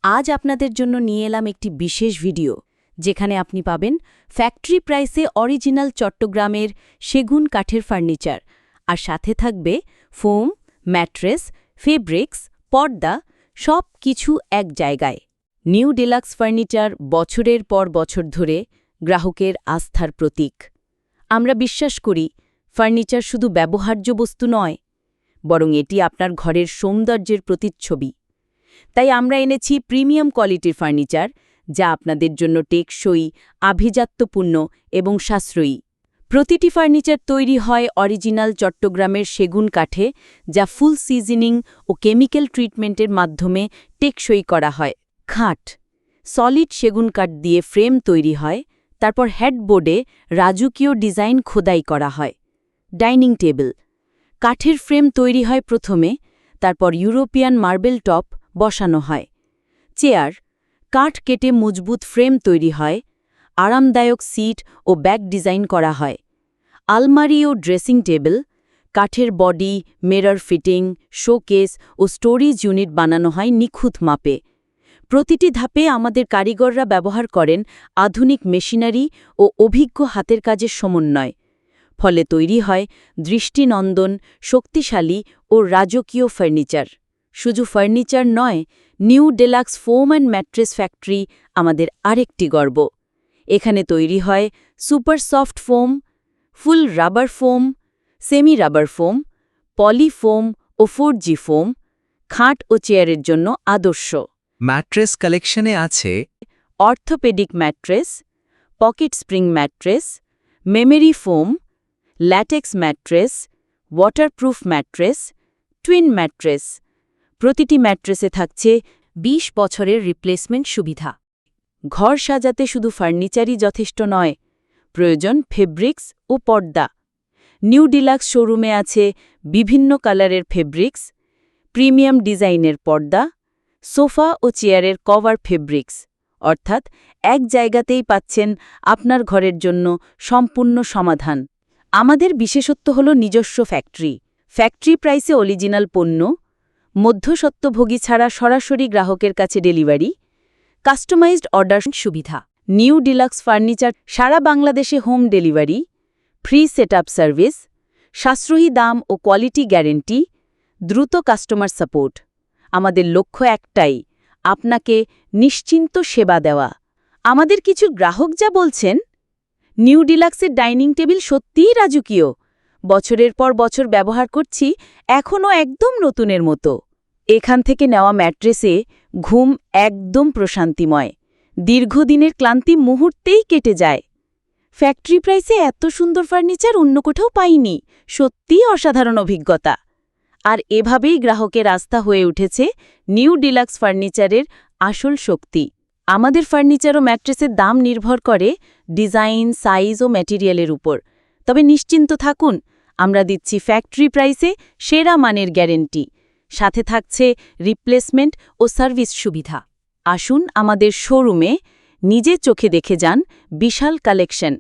আজ আপনাদের জন্য নিয়ে এলাম একটি বিশেষ ভিডিও যেখানে আপনি পাবেন ফ্যাক্টরি প্রাইসে অরিজিনাল চট্টগ্রামের সেগুন কাঠের ফার্নিচার আর সাথে থাকবে ফোম, ম্যাট্রেস, ফেব্রিক্স, পর্দা সব কিছু এক জায়গায়। নিউ ডিলাক্স ফার্নিচার বছরের পর বছর ধরে গ্রাহকের আস্থার প্রতীক। আমরা বিশ্বাস করি ফার্নিচার শুধু ব্যবহার্য বস্তু নয়, বরং এটি আপনার ঘরের সৌন্দর্যের প্রতিচ্ছবি। তাই আমরা এনেছি প্রিমিয়াম কোয়ালিটির ফার্নিচার যা আপনাদের জন্য টেকসই, আভিজাত্যপূর্ণ এবং সাশ্রয়ী। প্রতিটি ফার্নিচার তৈরি হয় অরিজিনাল চট্টগ্রামের সেগুন কাঠে, যা ফুল সিজনিং ও কেমিক্যাল ট্রিটমেন্টের মাধ্যমে টেকসই করা হয়। খাট সলিড সেগুন কাঠ দিয়ে ফ্রেম তৈরি হয়, তারপর হেডবোর্ডে রাজকীয় ডিজাইন খোদাই করা হয়। ডাইনিং টেবিল কাঠের ফ্রেম তৈরি হয় প্রথমে, তারপর ইউরোপিয়ান মার্বেল টপ বসানো হয়। চেয়ার কাঠ কেটে মজবুত ফ্রেম তৈরি হয়, আরামদায়ক সিট ও ব্যাক ডিজাইন করা হয়। আলমারি ও ড্রেসিং টেবিল কাঠের বডি, মিরর ফিটিং, শোকেস ও স্টোরেজ ইউনিট বানানো হয় নিখুঁত মাপে। প্রতিটি ধাপে আমাদের কারিগররা ব্যবহার করেন আধুনিক মেশিনারি ও অভিজ্ঞ হাতের কাজের সমন্বয়। ফলে তৈরি হয় দৃষ্টিনন্দন, শক্তিশালী ও রাজকীয় ফার্নিচার। শুধু ফার্নিচার নয়, new deluxe foam and mattress factory আমাদের আরেকটি গর্ব। এখানে তৈরি হয় super soft foam, full rubber foam, semi rubber foam, poly foam ও 4G ফোম, খাট ও চেয়ারের জন্য আদর্শ। ম্যাট্রেস কালেকশনে আছে orthopaedic mattress, pocket spring mattress, memory foam, latex mattress, waterproof mattress, twin mattress. প্রতিটি ম্যাট্রেসে থাকছে 20 বছরের রিপ্লেসমেন্ট সুবিধা। ঘর সাজাতে শুধু ফার্নিচারই যথেষ্ট নয়, প্রয়োজন ফেব্রিক্স ও পর্দা। নিউ ডিলাক্স শোরুমে আছে বিভিন্ন কালারের ফেব্রিক্স, প্রিমিয়াম ডিজাইনের পর্দা, সোফা ও চেয়ারের কভার ফেব্রিক্স, অর্থাৎ এক জায়গাতেই পাচ্ছেন আপনার ঘরের জন্য সম্পূর্ণ সমাধান। আমাদের বিশেষত্ব হল নিজস্ব ফ্যাক্টরি প্রাইসে অরিজিনাল পণ্য, মধ্যস্বত্বভোগী ছাড়া সরাসরি গ্রাহকের কাছে ডেলিভারি, কাস্টমাইজড অর্ডার সুবিধা। নিউ ডিলাক্স ফার্নিচার সারা বাংলাদেশে home delivery, free setup service, সাশ্রয়ী দাম ও কোয়ালিটি গ্যারেন্টি, দ্রুত কাস্টমার সাপোর্ট। আমাদের লক্ষ্য একটাই, আপনাকে নিশ্চিন্ত সেবা দেওয়া। আমাদের কিছু গ্রাহক যা বলছেন, নিউ ডিলাক্সের ডাইনিং টেবিল সত্যিই রাজকীয়, বছরের পর বছর ব্যবহার করছি, এখনও একদম নতুনের মতো। এখান থেকে নেওয়া ম্যাট্রেসে ঘুম একদম প্রশান্তিময়, দীর্ঘদিনের ক্লান্তি মুহূর্তেই কেটে যায়। ফ্যাক্টরি প্রাইসে এত সুন্দর ফার্নিচার অন্য কোথাও পাইনি, সত্যিই অসাধারণ অভিজ্ঞতা। আর এভাবেই গ্রাহকের আস্থা হয়ে উঠেছে নিউ ডিলাক্স ফার্নিচারের আসল শক্তি। আমাদের ফার্নিচার ও ম্যাট্রেসের দাম নির্ভর করে ডিজাইন, সাইজ ও ম্যাটেরিয়ালের উপর। তবে নিশ্চিন্ত থাকুন, আমরা দিচ্ছি ফ্যাক্টরি প্রাইসে সেরা মানের গ্যারেন্টি, সাথে থাকছে রিপ্লেসমেন্ট ও সার্ভিস সুবিধা। আসুন আমাদের শোরুমে নিজে চোখে দেখে যান বিশাল কালেকশন।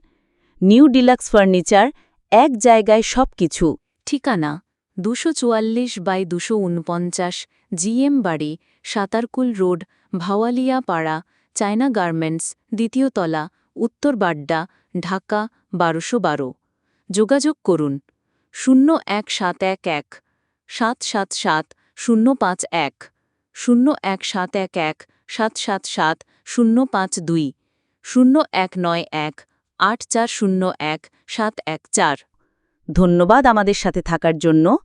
নিউ ডিলাক্স ফার্নিচার, এক জায়গায় সবকিছু। ঠিকানা 244/249 GM বাড়ি, সাতারকুল রোড, ভাওয়ালিয়া পাড়া, চায়না গার্মেন্টস, দ্বিতীয় তলা, উত্তর বাড্ডা, ঢাকা 1212। যোগাযোগ করুন 01711 777 051, 01711 777 052, 0191 8401 714। ধন্যবাদ আমাদের সাথে থাকার জন্য।